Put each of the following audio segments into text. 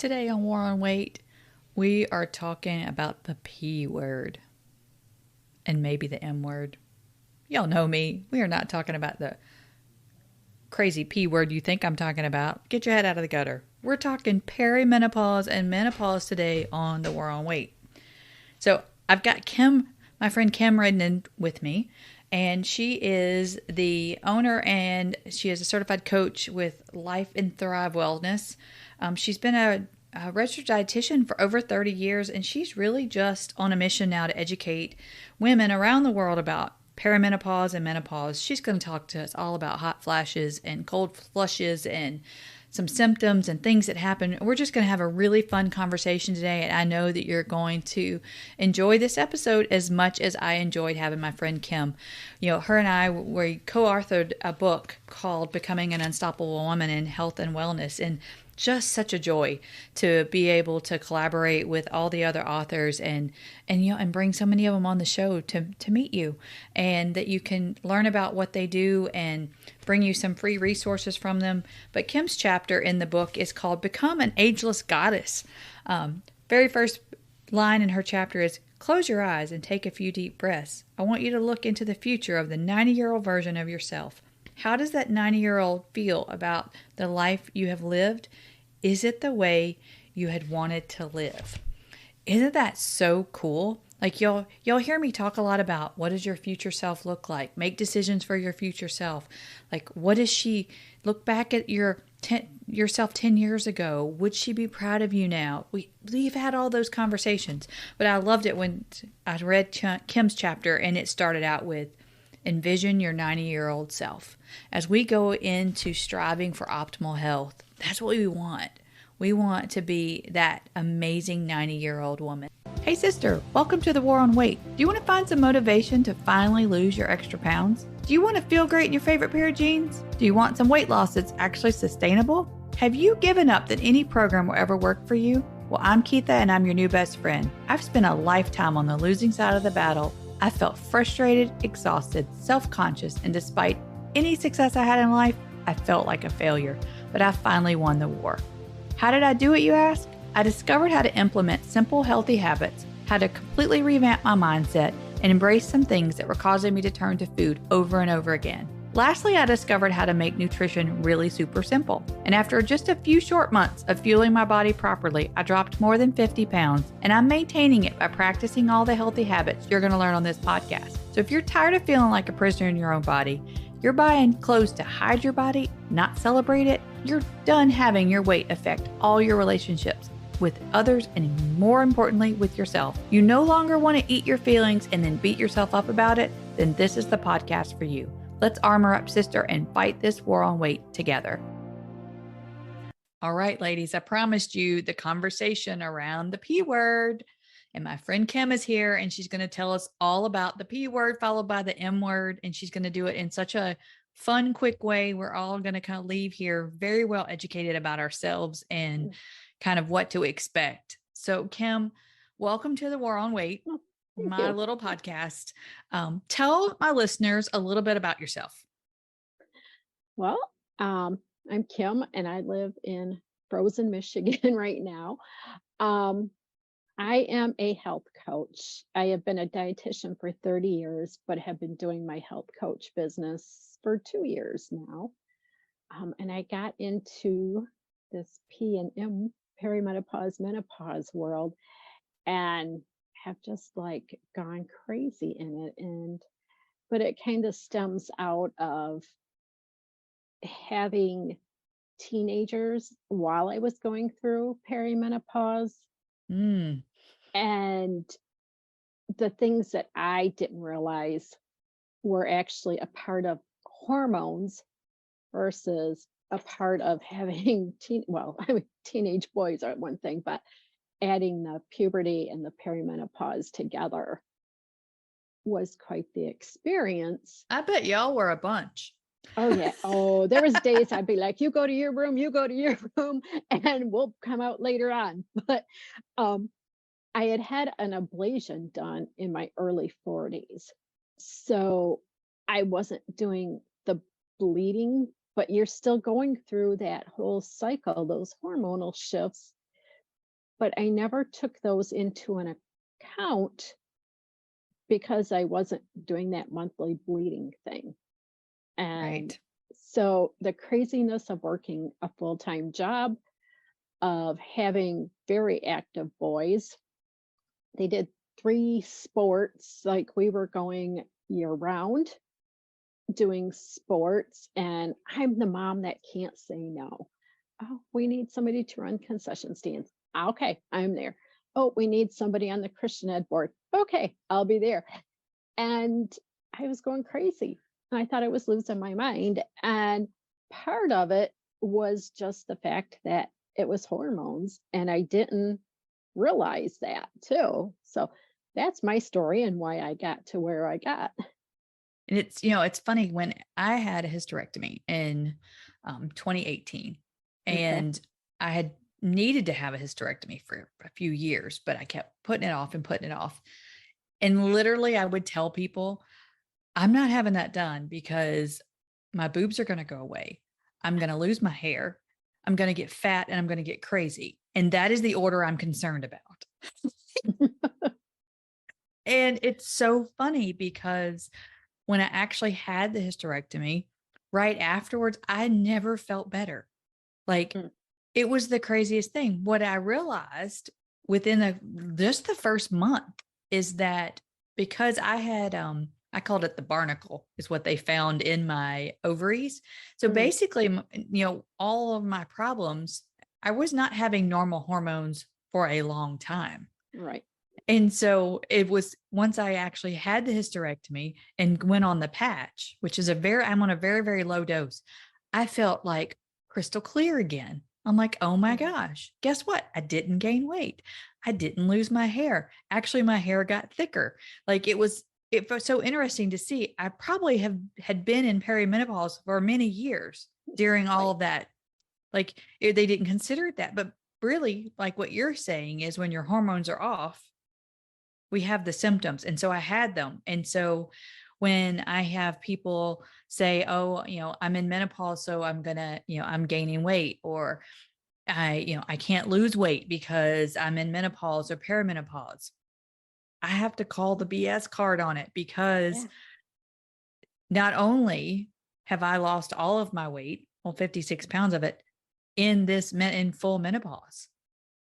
Today on War on Weight, we are talking about the P word and maybe the M word. Y'all know me. We are not talking about the crazy P word you think I'm talking about. Get your head out of the gutter. We're talking perimenopause and menopause today on the War on Weight. So I've got my friend Kim Rendon with me, and she is the owner and she is a certified coach with Life and Thrive Wellness. She's been a registered dietitian for over 30 years, and she's really just on a mission now to educate women around the world about perimenopause and menopause. She's going to talk to us all about hot flashes and cold flushes and some symptoms and things that happen. We're just going to have a really fun conversation today, and I know that you're going to enjoy this episode as much as I enjoyed having my friend Kim. You know, her and I, we co-authored a book called Becoming an Unstoppable Woman in Health and Wellness, and just such a joy to be able to collaborate with all the other authors and bring so many of them on the show to meet you, and that you can learn about what they do and bring you some free resources from them. But Kim's chapter in the book is called Become an Ageless Goddess. Very first line in her chapter is, close your eyes and take a few deep breaths. I want you to look into the future of the 90-year-old version of yourself. How does that 90-year-old feel about the life you have lived? Is it the way you had wanted to live? Isn't that so cool? Like you'll hear me talk a lot about, what does your future self look like? Make decisions for your future self. Like, what does she look back at yourself 10 years ago? Would she be proud of you now? We've had all those conversations, but I loved it when I read Kim's chapter and it started out with, envision your 90-year-old self. As we go into striving for optimal health, that's what we want. We want to be that amazing 90-year-old woman. Hey sister, welcome to the War on Weight. Do you want to find some motivation to finally lose your extra pounds? Do you want to feel great in your favorite pair of jeans? Do you want some weight loss that's actually sustainable? Have you given up that any program will ever work for you? Well, I'm Keitha and I'm your new best friend. I've spent a lifetime on the losing side of the battle. I felt frustrated, exhausted, self-conscious, and despite any success I had in life, I felt like a failure. But I finally won the war. How did I do it, you ask? I discovered how to implement simple, healthy habits, how to completely revamp my mindset, and embrace some things that were causing me to turn to food over and over again. Lastly, I discovered how to make nutrition really super simple. And after just a few short months of fueling my body properly, I dropped more than 50 pounds, and I'm maintaining it by practicing all the healthy habits you're going to learn on this podcast. So if you're tired of feeling like a prisoner in your own body, you're buying clothes to hide your body, not celebrate it, you're done having your weight affect all your relationships with others and, more importantly, with yourself. You no longer want to eat your feelings and then beat yourself up about it, then this is the podcast for you. Let's armor up, sister, and fight this war on weight together. All right, ladies, I promised you the conversation around the P word. And my friend Kim is here, and she's going to tell us all about the P word followed by the M word. And she's going to do it in such a fun, quick way. We're all going to kind of leave here very well educated about ourselves and kind of what to expect. So, Kim, welcome to the War on Weight. My little podcast. Tell my listeners a little bit about yourself. Well, I'm Kim and I live in frozen Michigan right now. I am a health coach. I have been a dietitian for 30 years, but have been doing my health coach business for 2 years now. And I got into this P and M, perimenopause, menopause world, and have just like gone crazy in it. But it kind of stems out of having teenagers while I was going through perimenopause, Mm. and the things that I didn't realize were actually a part of hormones versus a part of having teenage boys are one thing, but adding the puberty and the perimenopause together was quite the experience. I bet y'all were a bunch. Oh yeah. Oh, there was days I'd be like, you go to your room, you go to your room, and we'll come out later on. But I had an ablation done in my early 40s. So I wasn't doing the bleeding, but you're still going through that whole cycle, those hormonal shifts but I never took those into an account because I wasn't doing that monthly bleeding thing. And Right. so the craziness of working a full-time job, of having very active boys, they did 3 sports, like we were going year round doing sports, and I'm the mom that can't say no. Oh, we need somebody to run concession stands. Okay, I'm there. Oh, we need somebody on the Christian Ed board. Okay, I'll be there. And I was going crazy. I thought I was losing my mind. And part of it was just the fact that it was hormones, and I didn't realize that too. So that's my story and why I got to where I got. And it's, it's funny when I had a hysterectomy in 2018, Okay. and I had needed to have a hysterectomy for a few years, but I kept putting it off and putting it off. And literally, I would tell people, I'm not having that done because my boobs are going to go away. I'm going to lose my hair. I'm going to get fat and I'm going to get crazy. And that is the order I'm concerned about. And it's so funny because when I actually had the hysterectomy, right afterwards, I never felt better. Like Mm, it was the craziest thing. What I realized within just the first month is that because I had I called it the barnacle is what they found in my ovaries. So mm, basically, all of my problems, I was not having normal hormones for a long time. right. And so it was once I actually had the hysterectomy and went on the patch, which is I'm on a very, very low dose. I felt like crystal clear again. I'm like, oh my Mhm. gosh, guess what? I didn't gain weight. I didn't lose my hair. Actually, my hair got thicker. Like it was so interesting to see. I probably had been in perimenopause for many years during all Right. of that. Like they didn't consider it that. But really, like what you're saying is when your hormones are off, we have the symptoms. And so I had them. And so when I have people say, oh, I'm in menopause, so I'm going to, I'm gaining weight, or I can't lose weight because I'm in menopause or perimenopause. I have to call the BS card on it because Yeah. not only have I lost all of my weight, well, 56 pounds of it in full menopause.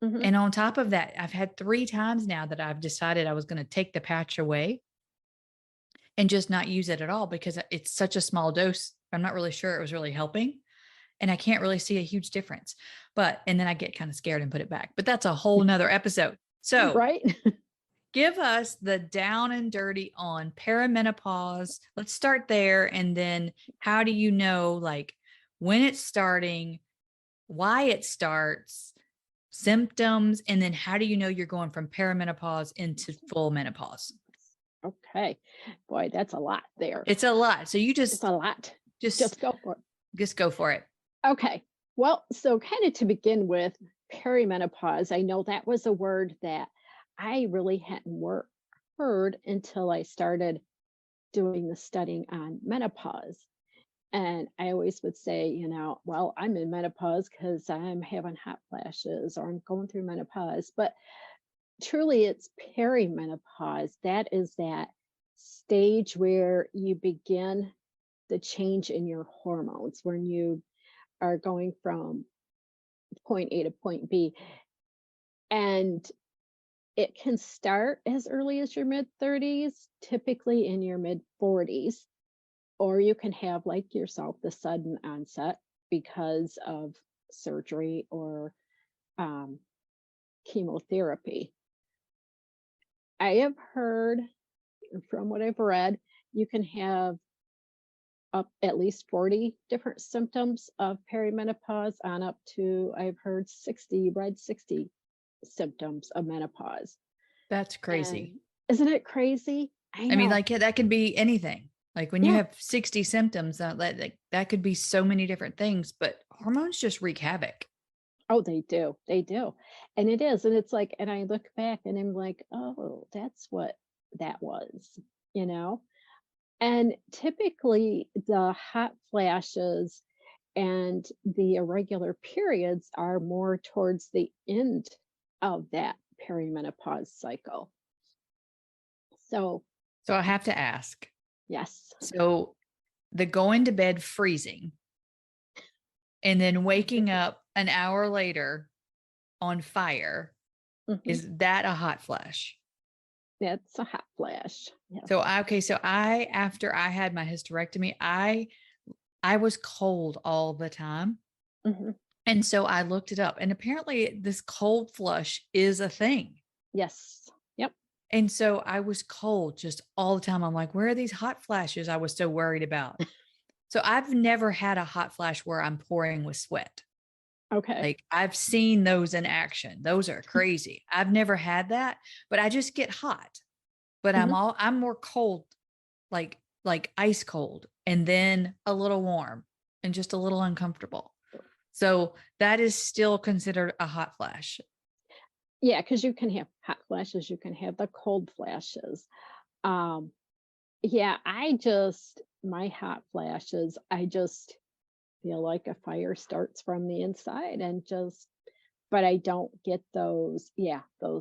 Hmm. And on top of that, I've had 3 times now that I've decided I was going to take the patch away and just not use it at all because it's such a small dose. I'm not really sure it was really helping. And I can't really see a huge difference. And then I get kind of scared and put it back. But that's a whole nother episode. So Right. give us the down and dirty on perimenopause. Let's start there. And then how do you know, like, when it's starting, why it starts, symptoms, and then how do you know you're going from perimenopause into full menopause? Okay. Boy, that's a lot there. It's a lot. So you It's a lot. just Just go for it. just go for it. Okay. Well, so kind of to begin with, perimenopause, I know that was a word that I really hadn't heard until I started doing the studying on menopause. And I always would say, well, I'm in menopause because I'm having hot flashes or I'm going through menopause. But truly, it's perimenopause. That is that stage where you begin the change in your hormones, when you are going from point A to point B. And it can start as early as your mid 30s, typically in your mid 40s, or you can have, like yourself, the sudden onset because of surgery or um, chemotherapy. I have heard from what I've read, you can have up at least 40 different symptoms of perimenopause on up to, I've heard 60, read 60 symptoms of menopause. That's crazy. And isn't it crazy? I I mean, know. like that could be anything. Like when you Yeah. have 60 symptoms, that could be so many different things, but hormones just wreak havoc. Oh, they do. They do. And it is. And it's like, and I look back and I'm like, oh, that's what that was, you know? And typically the hot flashes and the irregular periods are more towards the end of that perimenopause cycle. So, So I have to ask. yes. So the going to bed freezing and then waking up an hour later on fire, Mhm. is that a hot flash? That's a hot flash. Yes. So after I had my hysterectomy, I was cold all the time. Mhm. And so I looked it up, and apparently this cold flush is a thing. Yes. Yep. And so I was cold just all the time. I'm like, where are these hot flashes I was so worried about? So I've never had a hot flash where I'm pouring with sweat. Okay. Like, I've seen those in action. Those are crazy. I've never had that, but I just get hot. But Mhm. I'm more cold, like ice cold, and then a little warm and just a little uncomfortable. So that is still considered a hot flash. Yeah, because you can have hot flashes, you can have the cold flashes. Um, yeah, my hot flashes, I just feel like a fire starts from the inside and but I don't get those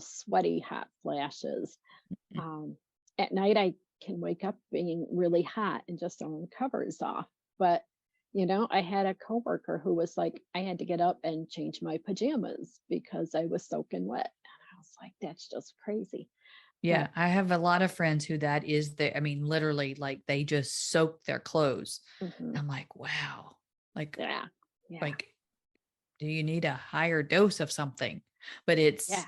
sweaty hot flashes. Mm. Um, at night, I can wake up being really hot and just throwing covers off. But, I had a coworker who was like, I had to get up and change my pajamas because I was soaking wet. And I was like, that's just crazy. Yeah, But I have a lot of friends who that is I mean, literally, like, they just soak their clothes. mhm, I'm like, wow. Like, yeah, yeah, like, do you need a higher dose of something? But it's yeah.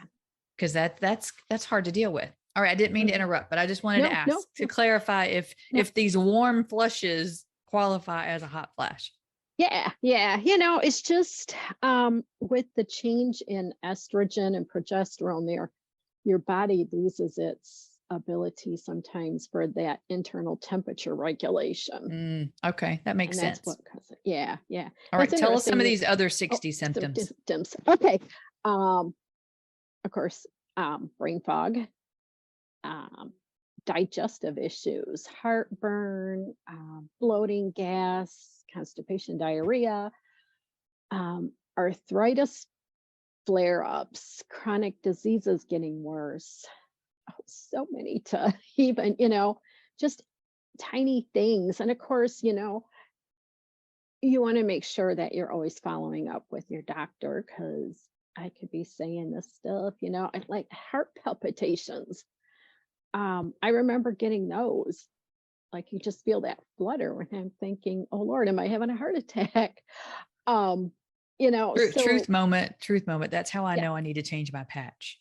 because that's hard to deal with. All right, I didn't mean to Mhm. interrupt, but I just wanted to No, no, ask to no, clarify no. if these warm flushes qualify as a hot flash. Yeah, yeah. It's just with the change in estrogen and progesterone there, your body loses its ability sometimes for that internal temperature regulation. Okay, that makes And that's sense. what causes it. Yeah, yeah. All It's right, tell us some interesting. of these other Oh, 60 symptoms. symptoms. Okay. Um, of course, brain fog, um, digestive issues, heartburn, bloating, gas, constipation, diarrhea, arthritis flare ups, chronic diseases getting worse. Oh, so many to even, just tiny things. And of course, you want to make sure that you're always following up with your doctor because I could be saying this stuff, like heart palpitations. I remember getting those. Like you just feel that flutter when I'm thinking, oh Lord, am I having a heart attack? Um, Truth so moment, truth moment. That's how I yeah. know I need to change my patch.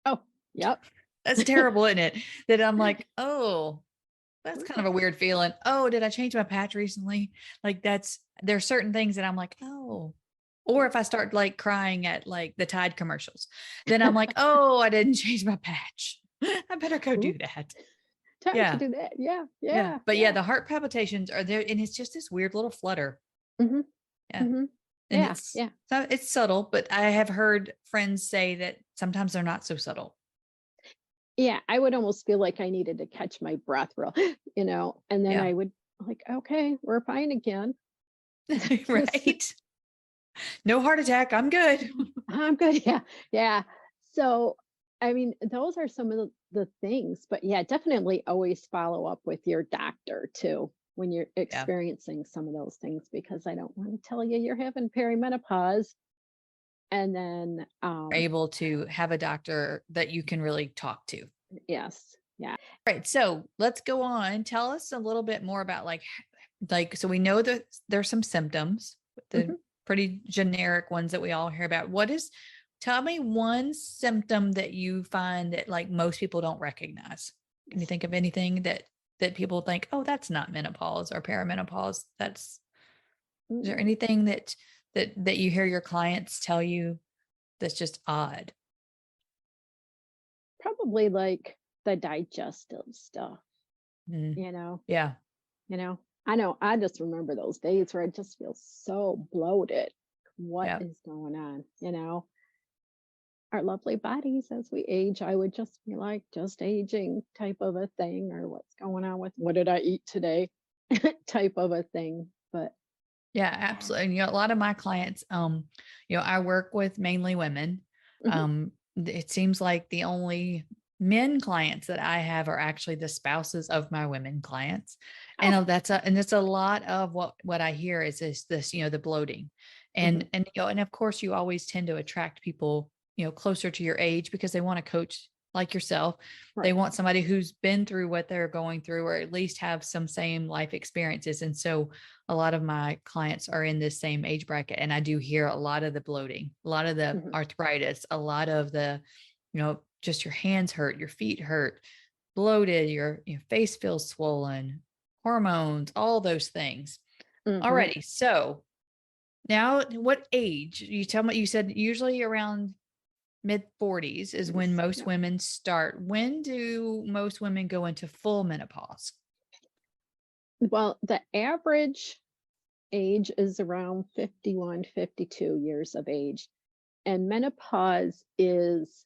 Oh, yep. That's terrible, isn't it? That I'm like, oh, that's kind of a weird feeling. Oh, did I change my patch recently? Like, there's certain things that I'm like, oh. Or if I start like crying at like the Tide commercials, then I'm like, oh, I didn't change my patch. I better go do Oops, that. time to Yeah. do that. Yeah, Yeah. yeah, But yeah, yeah. the heart palpitations are there, and it's just this weird little flutter. Hmm. Yeah. hmm And Yeah, yeah. it's subtle, but I have heard friends say that sometimes they're not so subtle. Yeah, I would almost feel like I needed to catch my breath real, and then Yeah. I would like, okay, we're fine again. Just Right. No heart attack. I'm good. I'm good. Yeah, yeah. So, I mean, those are some of the things, but yeah, definitely always follow up with your doctor too when you're Yeah. experiencing some of those things because I don't want to tell you you're having perimenopause and then Able to have a doctor that you can really talk to. yes, yeah. Right. So let's go on. Tell us a little bit more about so we know that there's some symptoms, the Mhm. pretty generic ones that we all hear about. Tell me one symptom that you find that like most people don't recognize. Can you think of anything that people think, oh, that's not menopause or perimenopause? Is there Mm, anything that you hear your clients tell you that's just odd? Probably like the digestive stuff, Mm, you know. yeah. You know, I know I just remember those days where I just feel so bloated. What Yeah. is going on? Our lovely bodies as we age, I would just be like, just aging type of a thing, or what's going on with what did I eat today type of a thing. But Yeah, yeah. absolutely. And, a lot of my clients, I work with mainly women. Mhm, it seems like the only men clients that I have are actually the spouses of my women clients. And Oh, and it's a lot of what I hear is this, the bloating. hmm And of course you always tend to attract people, closer to your age because they want to coach like yourself. They right. want somebody who's been through what they're going through or at least have some same life experiences. And so a lot of my clients are in this same age bracket. And I do hear a lot of the bloating, a lot of the hmm arthritis, a lot of the, just your hands hurt, your feet hurt, bloated, your face feels swollen, hormones, all those things. hmm Alrighty. So now what age? You tell me, you said usually around mid 40s is when most Yeah. women start. When do most women go into full menopause? Well, the average age is around 51, 52 years of age. And menopause is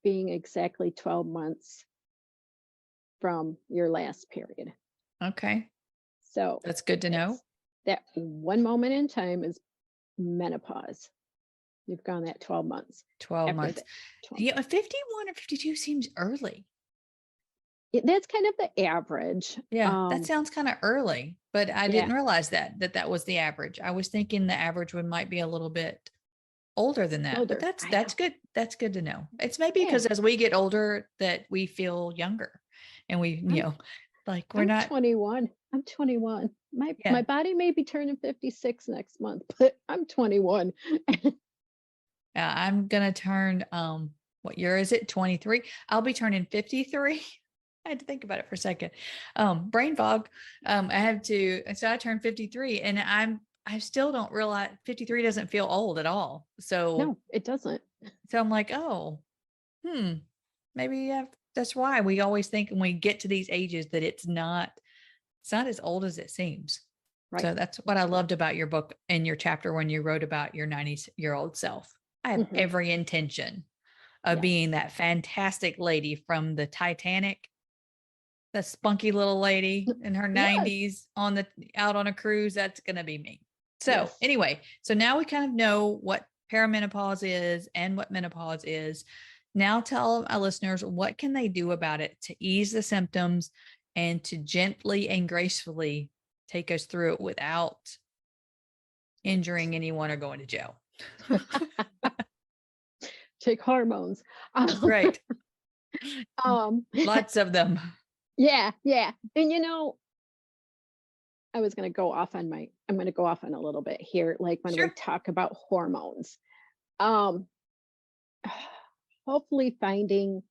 being exactly 12 months from your last period. Okay. So That's good to know. it's that one moment in time is menopause. You've gone that 12 months. 12 After months. that, 12 Yeah, 51 or 52 seems early. that's kind of the average. Yeah, that sounds kind of early, but I Yeah, didn't realize that was the average. I was thinking the average one might be a little bit older than that, but older. that's I that's know. good. That's good to know. It's maybe Yeah, because as we get older that we feel younger and we, I'm like we're I'm not, 21. I'm 21. My yeah. body may be turning 56 next month, but I'm 21. I'm gonna turn what year is it? 23. I'll be turning 53. I had to think about it for a second. Brain fog. I have to, so I turned 53 and I still don't realize 53 doesn't feel old at all. So No, it doesn't. so I'm like, oh, hmm, maybe that's why we always think when we get to these ages that it's not as old as it seems. Right. So that's what I Right. loved about your book and your chapter when you wrote about your 90-year-old self. I have hmm every intention of being Yes. that fantastic lady from the Titanic, the spunky little lady in her Yes. 90s on the out on a cruise. That's going to be me. So, Yes. anyway, so now we kind of know what perimenopause is and what menopause is. Now tell our listeners what can they do about it to ease the symptoms and to gently and gracefully take us through it without injuring anyone or going to jail. Take hormones. Um, Right. um, Lots of them. yeah, yeah. And I'm going to go off on a little bit here. Like when we Sure. talk about hormones, um, hopefully finding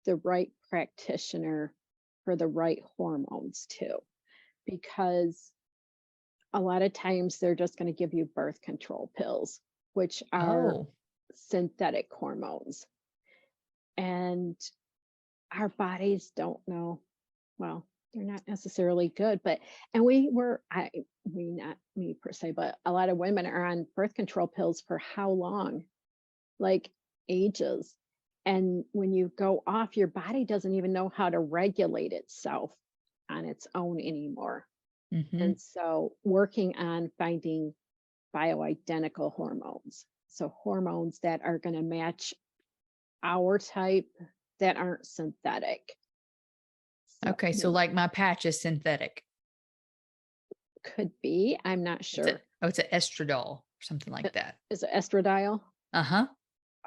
the right practitioner for the right hormones too, because a lot of times they're just going to give you birth control pills, which are Oh, synthetic hormones. And our bodies don't know. Well, they're not necessarily good, but and we not me per se, but a lot of women are on birth control pills for how long? Like ages. And when you go off, your body doesn't even know how to regulate itself on its own anymore. hmm, And so working on finding bioidentical hormones. So hormones that are going to match our type that aren't synthetic. So okay. So, like my patch is synthetic. could be, I'm not sure. It's an estradiol or something Uh, like that. Is it estradiol? Uh huh.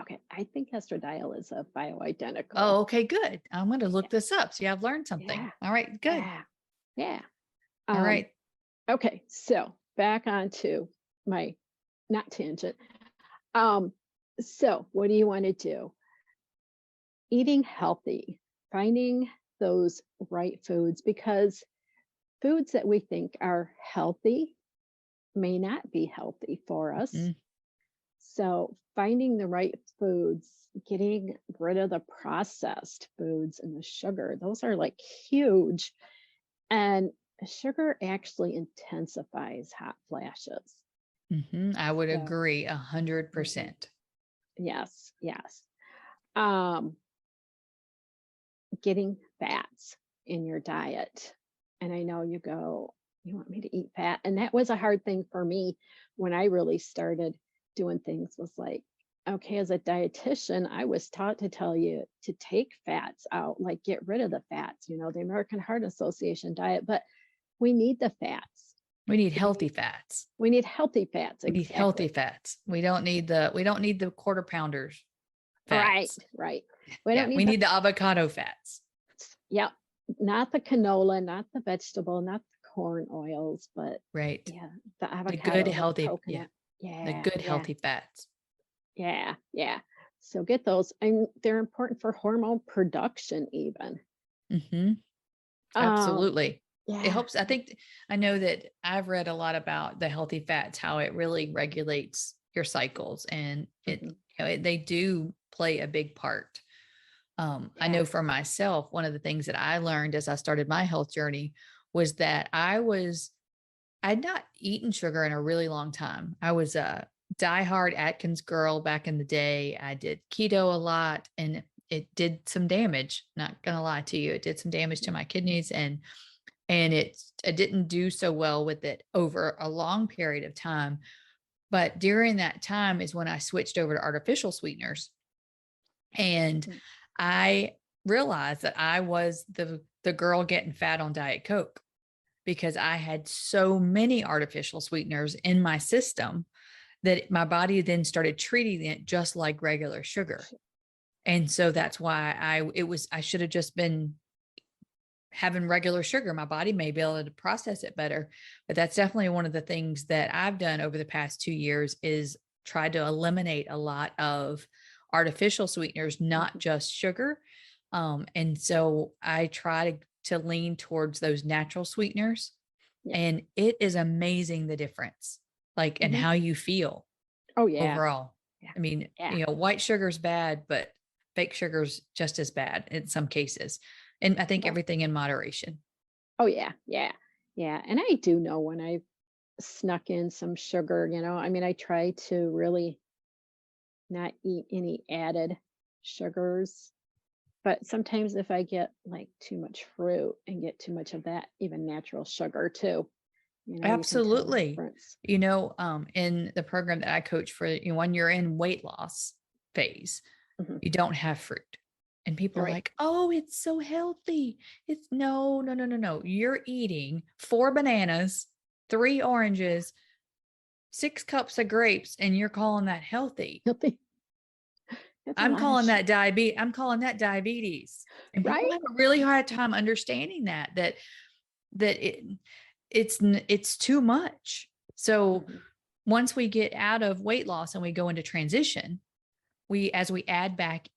Okay, I think estradiol is a bioidentical. Oh, okay. Good. I'm going to Yeah, look this up. See, I've learned something. yeah, All right. Good. yeah, yeah. All Um, right. okay, so back onto my not tangent. Um, so what do you want to do? Eating healthy, finding those right foods, because foods that we think are healthy may not be healthy for us. Mhm. So, finding the right foods, getting rid of the processed foods and the sugar, those are like huge. And sugar actually intensifies hot flashes. Mhm. I would So, agree mhm, 100%. yes, yes. Um, Getting fats in your diet. And I know you go, you want me to eat fat? And that was a hard thing for me when I really started doing things, was like, okay, as a dietitian, I was taught to tell you to take fats out, like get rid of the fats, the American Heart Association diet, but we need the fats. We need We healthy need, fats. we need healthy fats. We need healthy Exactly. fats. We don't need the quarter pounders Right. fats. Right. We don't Yeah, we need the, need the avocado fats. yep, not the canola, not the vegetable, not the corn oils, but Right. yeah, the The good avocado, the healthy, yeah, coconut. the Yeah. good Yeah. healthy fats. Yeah. Yeah. So get those. And they're important for hormone production, even. Hmm. Um, Absolutely. It yeah. helps. I know that I've read a lot about the healthy fats, how it really regulates your cycles, and Mhm. they do play a big part. I Yeah. know for myself, one of the things that I learned as I started my health journey was that I'd not eaten sugar in a really long time. I was a diehard Atkins girl back in the day. I did keto a lot, and it did some damage. Not gonna lie to you, it did some damage to Yeah. my kidneys, and I didn't do so well with it over a long period of time. But during that time is when I switched over to artificial sweeteners, and Mm. I realized that I was the girl getting fat on Diet Coke because I had so many artificial sweeteners in my system that my body then started treating it just like regular sugar. And so Yeah. that's why I should have just been having regular sugar. My body may be able to process it better. But that's definitely one of the things that I've done over the past 2 years is try to eliminate a lot of artificial sweeteners, not Mhm. just sugar. And so I try to lean towards those natural sweeteners. Yeah. And it is amazing the difference, like, and Mhm. how you feel Oh, yeah. overall. Yeah. I mean, Yeah. white sugar's bad, but fake sugar's just as bad in some cases. And I think Well, everything in moderation. oh, yeah. Yeah. Yeah. And I do know when I snuck in some sugar, I mean, I try to really not eat any added sugars. But sometimes if I get like too much fruit and get too much of that, even natural sugar too, you can tell the Absolutely. difference. In the program that I coach for, when you're in weight loss phase, Mhm. you don't have fruit. And people are Right. like, oh, it's so healthy. It's no, no, no, no, no. You're eating 4 bananas, 3 oranges, 6 cups of grapes, and you're calling that healthy. Healthy. That's a lot of I'm calling that diabetes. And people right? have a really hard time understanding that it's too much. So Mhm. once we get out of weight loss and we go into transition, as we add back,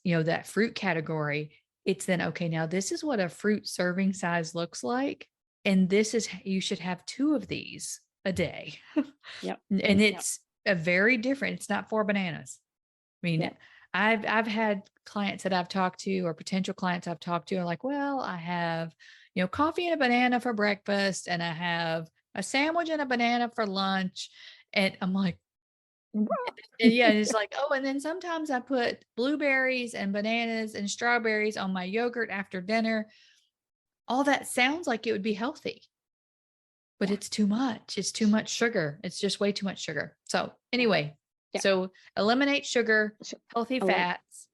that fruit category, it's then, okay, now this is what a fruit serving size looks like. And you should have 2 of these a day. Yep. And Yep. it's a very different, it's not 4 bananas. I mean, Yep. I've had clients that I've talked to, or potential clients I've talked to, are like, well, I have, coffee and a banana for breakfast, and I have a sandwich and a banana for lunch. And I'm like, and yeah, and it's like, oh, and then sometimes I put blueberries and bananas and strawberries on my yogurt after dinner. All that sounds like it would be healthy, but Yeah. it's too much. It's too much sugar. It's just way too much sugar. So Yeah. anyway, Yeah. so eliminate sugar, So, healthy elim- fats.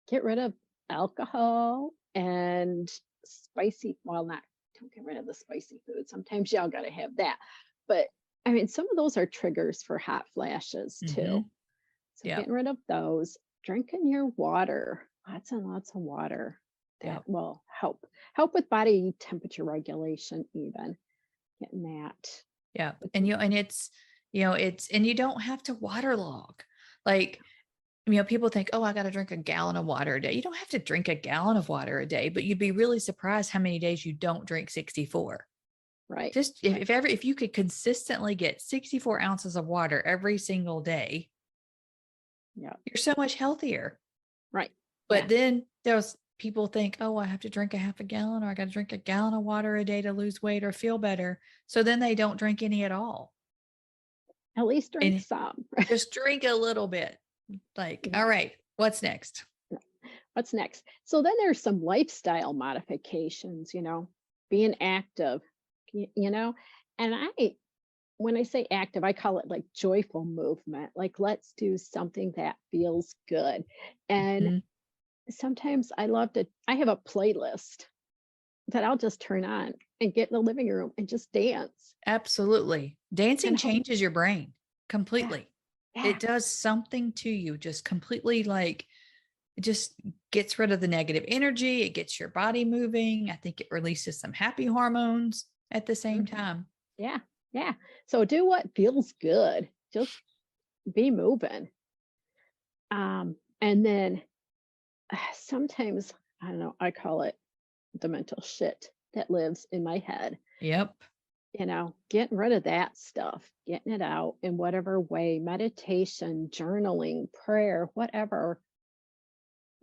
get rid of alcohol and spicy. Well, not don't get rid of the spicy food. Sometimes y'all got to have that. But I mean, some of those are triggers for hot flashes too. Hmm. So Yep. getting rid of those, drinking your water, lots and lots of water. That Yep. will help with body temperature regulation, even getting that. Yep. It's And and you don't have to waterlog. Like, people think, oh, I got to drink a gallon of water a day. You don't have to drink a gallon of water a day, but you'd be really surprised how many days you don't drink 64. right, Just right, if you could consistently get 64 ounces of water every single day, yeah, you're so much healthier. right, But yeah. then there's people think, oh, I have to drink a half a gallon, or I got to drink a gallon of water a day to lose weight or feel better. So then they don't drink any at all. At least drink And some. just drink a little bit. Like, all Yeah. right, what's next? What's next? So then there's some lifestyle modifications, being active, y- you know, and when I say active, I call it like joyful movement. Like, let's do something that feels good. And Mhm. sometimes I have a playlist that I'll just turn on and get in the living room and just dance. Absolutely. Dancing And changes your brain yeah, completely. yeah. It does something to you, just completely like it just gets rid of the negative energy. It gets your body moving. I think it releases some happy hormones at the same Mhm. time. Yeah, yeah. So do what feels good. Just be moving. And then sometimes, I don't know, I call it the mental shit that lives in my head. Yep. Getting rid of that stuff, getting it out in whatever way, meditation, journaling, prayer, whatever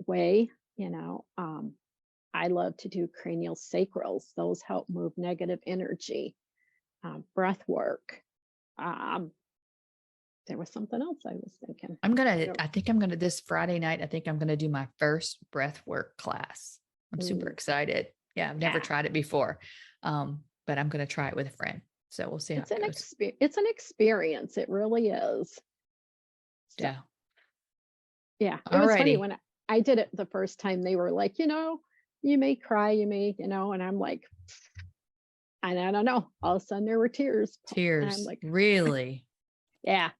way, you know. I love to do cranial sacrals. Those help move negative energy, breath work. Um, there was something else I was thinking. I think I'm gonna this Friday night, I think I'm gonna do my first breath work class. I'm super Ooh, excited. Yeah, I've never yeah. tried it before. But I'm gonna try it with a friend. So we'll see how it goes. It's an experience. It really is. So Yeah. yeah, it was funny Alrighty. when I did it the first time. They were like, you may cry, and I'm like, and I don't know. All of a sudden, there were tears, and I'm Tears. like, Really? yeah,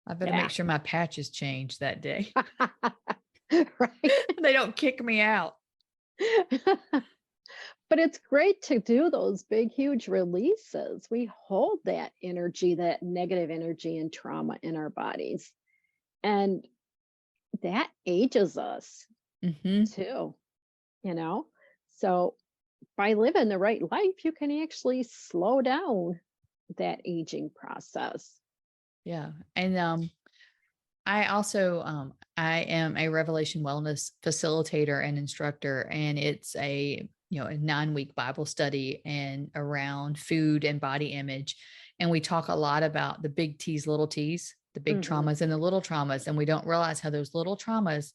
I better make yeah, sure my patches change that day. right. They don't kick me out. But it's great to do those big, huge releases. We hold that energy, that negative energy and trauma in our bodies, and that ages us Hmm. too. You know, so by living the right life, you can actually slow down that aging process. Yeah. And I am a Revelation Wellness facilitator and instructor, and it's a 9-week Bible study and around food and body image. And we talk a lot about the big T's, little T's, the big Hmm. traumas and the little traumas. And we don't realize how those little traumas,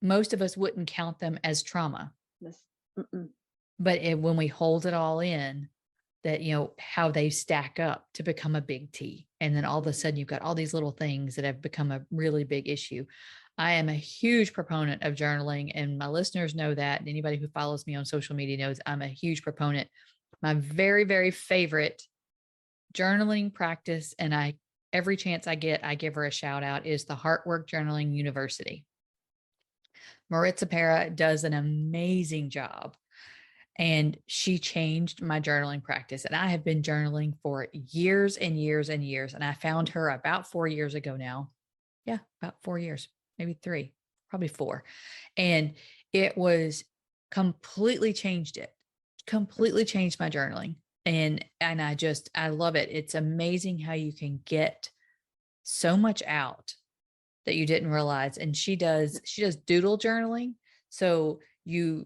most of us wouldn't count them as trauma. This, mm-mm. But when we hold it all in, that, how they stack up to become a big T. And then all of a sudden you've got all these little things that have become a really big issue. I am a huge proponent of journaling, and my listeners know that. And anybody who follows me on social media knows I'm a huge proponent. My very, very favorite journaling practice, and every chance I get, I give her a shout out, is the Heartwork Journaling University. Maritza Para does an amazing job, and she changed my journaling practice. And I have been journaling for years and years and years. And I found her about 4 years ago now. Yeah, about 4 years, maybe three, probably four. And it was completely changed my journaling. And I love it. It's amazing how you can get so much out that you didn't realize. And she does doodle journaling. So you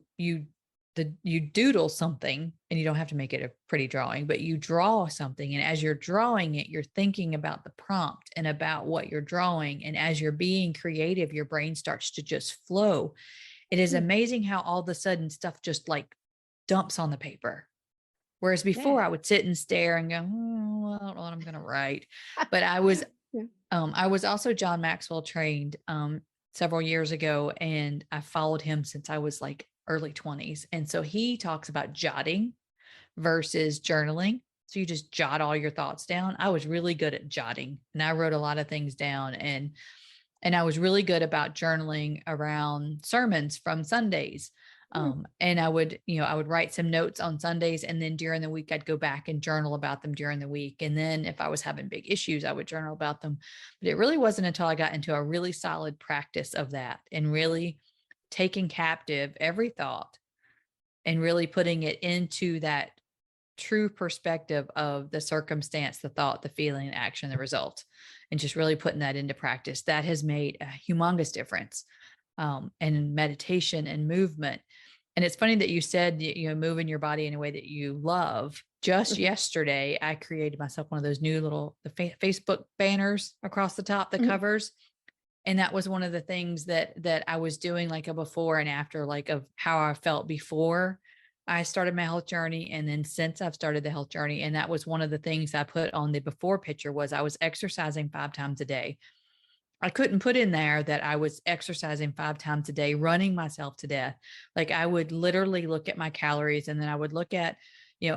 doodle something, and you don't have to make it a pretty drawing, but you draw something. And as you're drawing it, you're thinking about the prompt and about what you're drawing. And as you're being creative, your brain starts to just flow. It is Mm, amazing how all of a sudden stuff just like dumps on the paper. Whereas before yeah. I would sit and stare and go, well, I don't know what I'm going to write. But Yeah. I was also John Maxwell trained several years ago, and I followed him since I was like early 20s. And so he talks about jotting versus journaling. So you just jot all your thoughts down. I was really good at jotting, and I wrote a lot of things down, and I was really good about journaling around sermons from Sundays. Mm, And I would write some notes on Sundays, and then during the week, I'd go back and journal about them during the week. And then if I was having big issues, I would journal about them. But it really wasn't until I got into a really solid practice of that, and really taking captive every thought and really putting it into that true perspective of the circumstance, the thought, the feeling, action, the result, and just really putting that into practice. That has made a humongous difference. And in meditation and movement. And it's funny that you said, moving your body in a way that you love. Just mhm, yesterday, I created myself one of those new little Facebook banners across the top, the mhm. covers. And that was one of the things that I was doing, like a before and after, like of how I felt before I started my health journey. And then since I've started the health journey, and that was one of the things I put on the before picture, was I was exercising 5 times a day. I couldn't put in there that I was exercising 5 times a day, running myself to death. Like I would literally look at my calories, and then I would look at,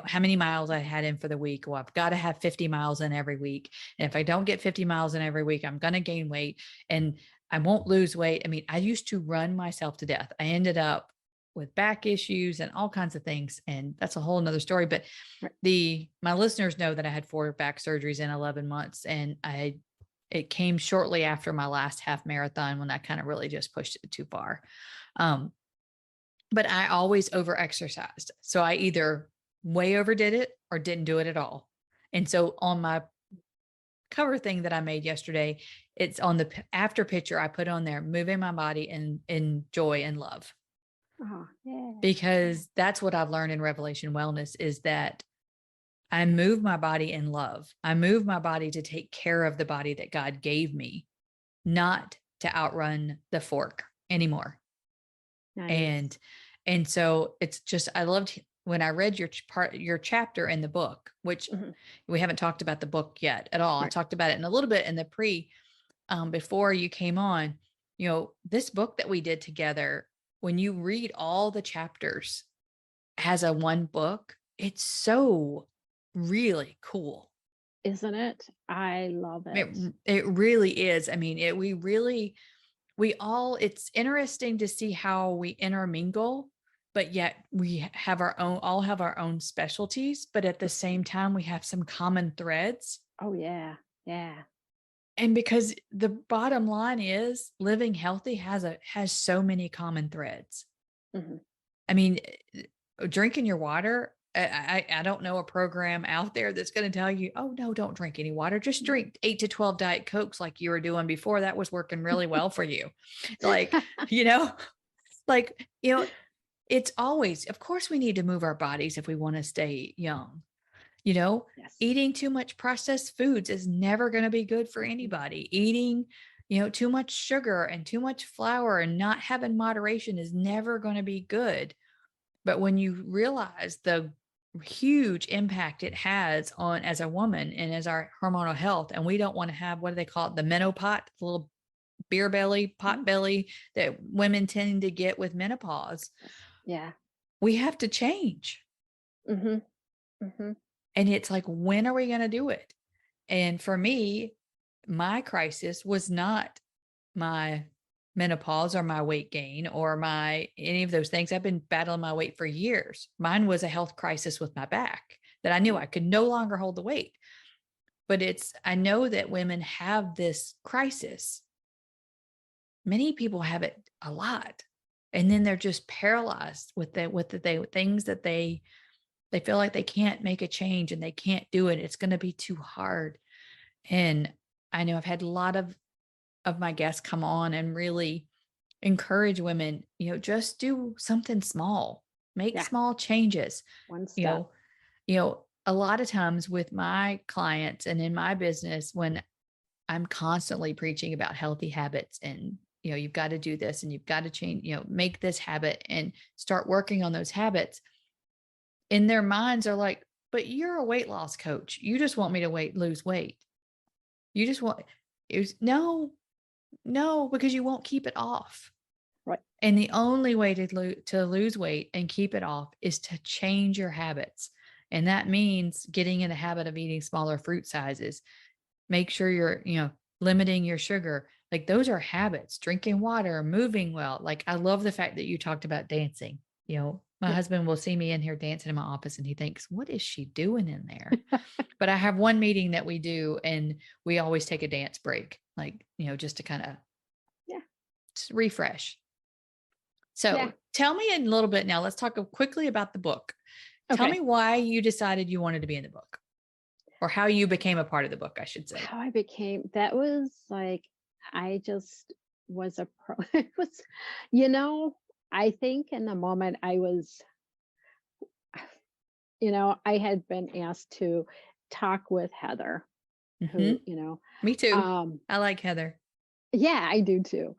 how many miles I had in for the week. Well, I've got to have 50 miles in every week. And if I don't get 50 miles in every week, I'm going to gain weight and I won't lose weight. I mean, I used to run myself to death. I ended up with back issues and all kinds of things. And that's a whole nother story. But Right. my listeners know that I had 4 back surgeries in 11 months, and it came shortly after my last half marathon when I kind of really just pushed it too far. But I always over exercised. So I either way overdid it or didn't do it at all. And so on my cover thing that I made yesterday, it's on the after picture, I put on there, moving my body in joy and love, Oh, yeah. because that's what I've learned in Revelation Wellness, is that I move my body in love. I move my body to take care of the body that God gave me, not to outrun the fork anymore. Nice. And so it's just, I loved when I read your chapter in the book, which Mhm. we haven't talked about the book yet at all. I Right. talked about it in a little bit in the before you came on. This book that we did together, when you read all the chapters as a one book, it's so really cool. Isn't it? I love it. It really is. I mean, it's interesting to see how we intermingle, but yet we all have our own specialties, but at the same time, we have some common threads. Oh, yeah. Yeah. And because the bottom line is, living healthy has so many common threads. Mhm. I mean, drinking your water, I don't know a program out there that's going to tell you, oh, no, don't drink any water. Just drink 8 to 12 Diet Cokes like you were doing before. That was working really well for you. Like, you know, like, it's always, of course, we need to move our bodies if we want to stay young. You know, Yes. Eating too much processed foods is never going to be good for Mhm. anybody. Eating, too much sugar and too much flour and not having moderation is never going to be good. But when you realize the huge impact it has on as a woman and as our hormonal health, and we don't want to have, what do they call it? The menopause, the little beer belly, pot Mhm. belly that women tend to get with menopause. Yeah. We have to change. Mhm. Mhm. And it's like, when are we going to do it? And for me, my crisis was not my menopause or my weight gain or any of those things. I've been battling my weight for years. Mine was a health crisis with my back, that I knew Right. I could no longer hold the weight. But I know that women have this crisis. Many people have it a lot. And then they're just paralyzed with the things that they feel like they can't make a change and they can't do it. It's going to be too hard. And I know I've had a lot of my guests come on and really encourage women, just do something small, make Yeah. small changes. One You step. know, a lot of times with my clients and in my business, when I'm constantly preaching about healthy habits and, you've got to do this and you've got to change, make this habit and start working on those habits, in their minds are like, but you're a weight loss coach. You just want me to lose weight. You just want, no, no, because you won't keep it off. Right. And the only way to lose weight and keep it off is to change your habits. And that means getting in the habit of eating smaller fruit sizes. Make sure you're, limiting your sugar. Like, those are habits, drinking water, moving well. Like, I love the fact that you talked about dancing. My Yeah. husband will see me in here dancing in my office and he thinks, what is she doing in there? But I have one meeting that we do and we always take a dance break, like, just to kind of Yeah. refresh. Yeah. So tell me a little bit now. Let's talk quickly about the book. Tell Okay. me why you decided you wanted to be in the book, or how you became a part of the book, I should say. How I became that was like I just was a pro. It was, you know, I think in the moment I was, I had been asked to talk with Heather, Hmm. who, Me too. um, I like Heather. yeah, I do too.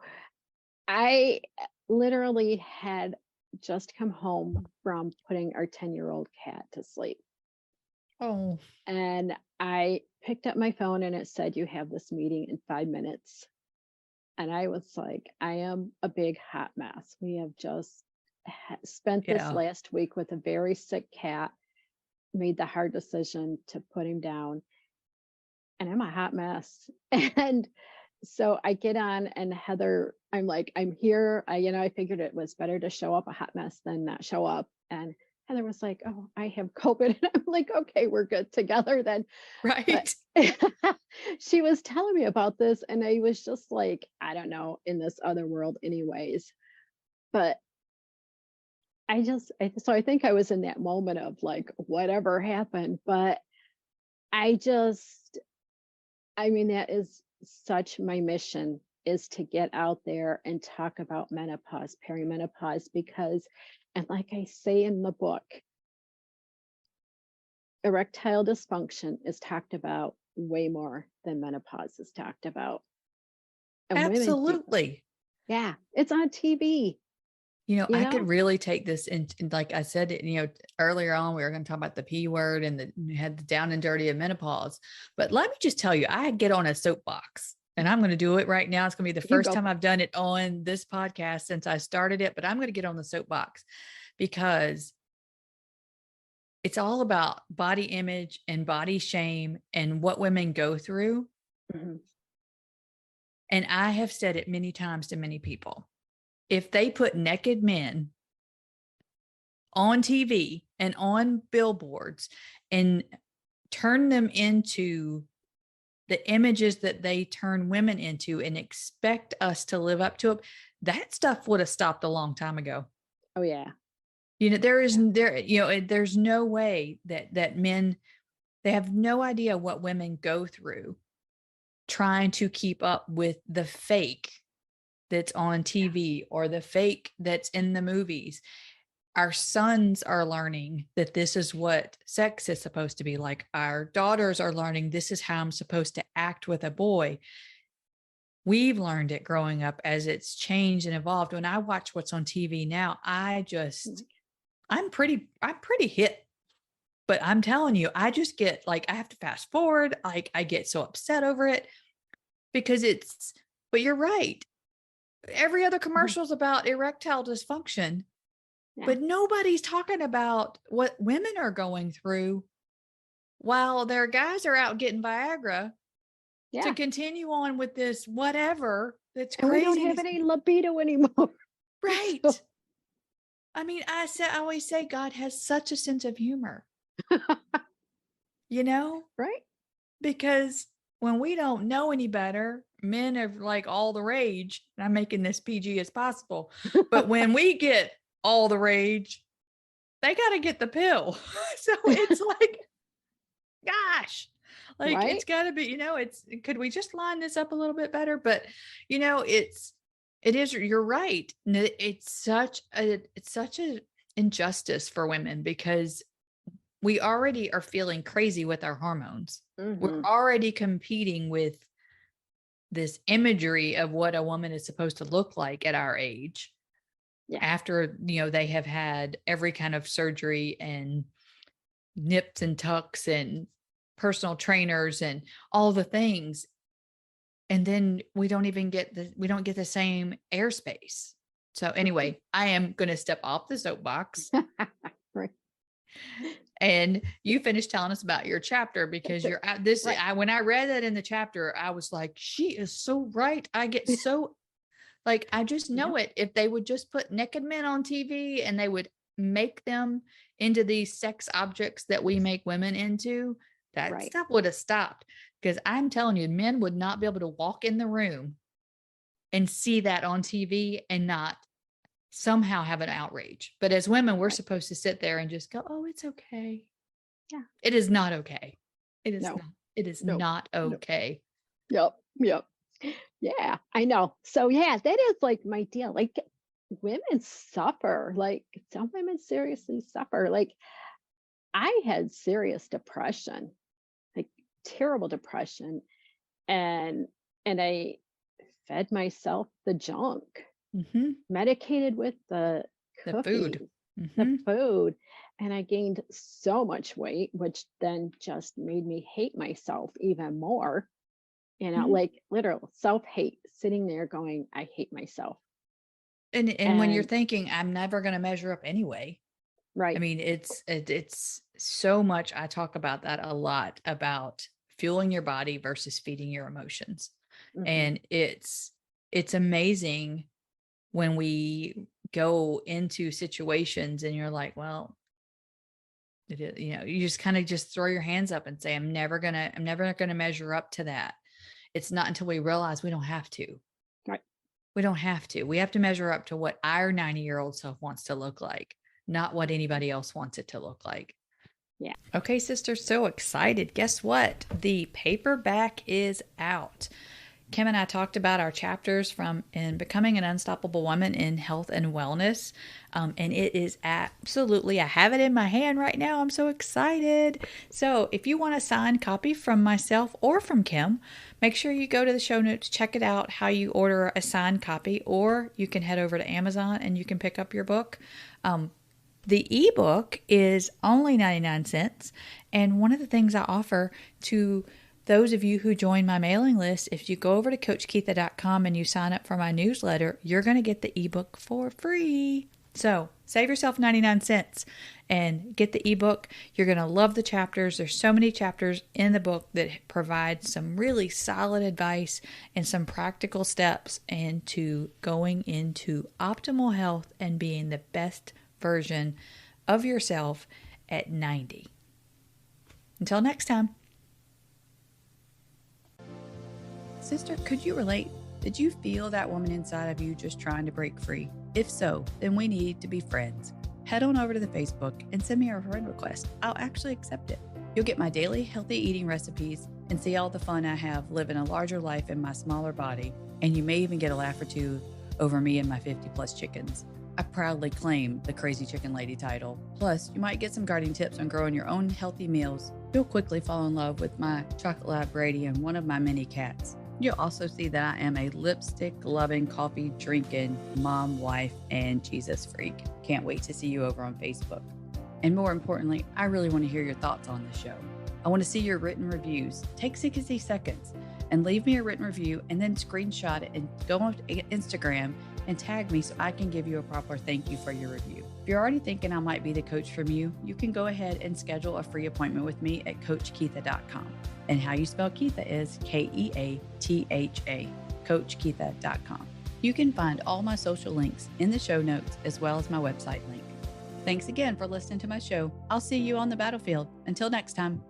I literally had just come home from putting our 10-year-old cat to sleep. Oh, And I picked up my phone and it said, "You have this meeting in 5 minutes." And I was like, I am a big hot mess. We have just spent this yeah. last week with a very sick cat, made the hard decision to put him down, and I'm a hot mess. And so I get on, and Heather, I'm like, I'm here. I figured it was better to show up a hot mess than not show up. And Heather was like, "Oh, I have COVID." And I'm like, "Okay, we're good together then." But Right. she was telling me about this, and I was just like, I don't know, in this other world, anyways. But so I think I was in that moment of like, whatever happened. But I just, I mean, that is such my mission, is to get out there and talk about menopause, perimenopause, because, and like I say in the book, erectile dysfunction is talked about way more than menopause is talked about. And women do, Absolutely. yeah, it's on TV, you I could know? really take this and like I said, earlier on, we were going to talk about the P word and we had the down and dirty of menopause. But let me just tell you, I get on a soapbox and I'm going to do it right now. It's going to be the You first go. time I've done it on this podcast since I started it, but I'm going to get on the soapbox because it's all about body image and body shame and what women go through. Mhm. And I have said it many times to many people. If they put naked men on TV and on billboards and turn them into the images that they turn women into and expect us to live up to it, that stuff would have stopped a long time ago. Oh, yeah. There is Yeah. there's no way that men, they have no idea what women go through trying to keep up with the fake that's on Yeah. TV or the fake that's in the movies. Our sons are learning that this is what sex is supposed to be like. Our daughters are learning this is how I'm supposed to act with a boy. We've learned it growing up as it's changed and evolved. When I watch what's on TV now, Mhm. I'm pretty hit. But I'm telling you, I just get like, I have to fast forward. Like, I get so upset over it because but you're right. Every other Mhm. commercial is about erectile dysfunction, Yeah. but nobody's talking about what women are going through while their guys are out getting Viagra to Yeah. continue on with this whatever that's And we don't crazy. have any libido anymore. So, Right. I mean, I always say God has such a sense of humor, you know, right? because when we don't know any better, men are like all the rage. And I'm making this PG as possible. But when we get all the rage, they got to get the pill. So it's like, gosh, like it's Right? got to be, could we just line this up a little bit better? But, it is, you're right. It's such a injustice for women because we already are feeling crazy with our hormones. We're Hmm. already competing with this imagery of what a woman is supposed to look like at our age Yeah. after, they have had every kind of surgery and nips and tucks and personal trainers and all the things. And then we don't get the same airspace. So Mhm. anyway, I am going to step off the soapbox Right. and you finish telling us about your chapter because you're at this. Right. When I read that in the chapter, I was like, she is so right. I get so like, I just Yeah. know it. If they would just put naked men on TV and they would make them into these sex objects that we make women into, that Right. stuff would have stopped. Because I'm telling you, men would not be able to walk in the room and see that on TV and not somehow have an outrage. But as women, we're Right. supposed to sit there and just go, oh, it's okay. Yeah. It is not okay. It is No. not. It is No. not No. okay. Yep. Yep. Yeah, I know. So yeah, that is like my deal. Like, women suffer. Like, some women seriously suffer. Like, I had serious depression, like terrible depression, and I fed myself the junk, Hmm. medicated with the The food. cookies, the Hmm. food. And I gained so much weight, which then just made me hate myself even more. Hmm. Like literal self-hate, sitting there going, I hate myself. And when you're And thinking, I'm never going to measure up anyway. I right. mean, it's so much. I talk about that a lot about fueling your body versus feeding your emotions. Hmm. And it's amazing when we go into situations and you're like, well, it is, you just kind of just throw your hands up and say, I'm never gonna measure up to that. It's not until we realize we don't have to. Right. We don't have to. We have to measure up to what our 90-year-old self wants to look like, not what anybody else wants it to look like. Yeah. Okay, sister, so excited. Guess what? The paperback is out. Kim and I talked about our chapters from in Becoming an Unstoppable Woman in Health and Wellness. And it is absolutely, I have it in my hand right now. I'm so excited. So if you want a signed copy from myself or from Kim, make sure you go to the show notes, check it out, how you order a signed copy, or you can head over to Amazon and you can pick up your book. The ebook is only 99 cents. And one of the things I offer to those of you who join my mailing list, if you go over to coachkeitha.com and you sign up for my newsletter, you're going to get the ebook for free. So save yourself 99 cents and get the ebook. You're going to love the chapters. There's so many chapters in the book that provide some really solid advice and some practical steps into going into optimal health and being the best version of yourself at 90. Until next time. Sister, could you relate? Did you feel that woman inside of you just trying to break free? If so, then we need to be friends. Head on over to the Facebook and send me a friend request. I'll actually accept it. You'll get my daily healthy eating recipes and see all the fun I have living a larger life in my smaller body. And you may even get a laugh or two over me and my 50 plus chickens. I proudly claim the Crazy Chicken Lady title. Plus, you might get some gardening tips on growing your own healthy meals. You'll quickly fall in love with my chocolate lab Brady and one of my many cats. You'll also see that I am a lipstick-loving, coffee-drinking mom, wife, and Jesus freak. Can't wait to see you over on Facebook. And more importantly, I really want to hear your thoughts on the show. I want to see your written reviews. Take 60 seconds and leave me a written review and then screenshot it and go on Instagram and tag me so I can give you a proper thank you for your review. If you're already thinking I might be the coach from you, you can go ahead and schedule a free appointment with me at coachkeitha.com. And how you spell Keitha is Keatha, coachkeitha.com. You can find all my social links in the show notes as well as my website link. Thanks again for listening to my show. I'll see you on the battlefield. Until next time.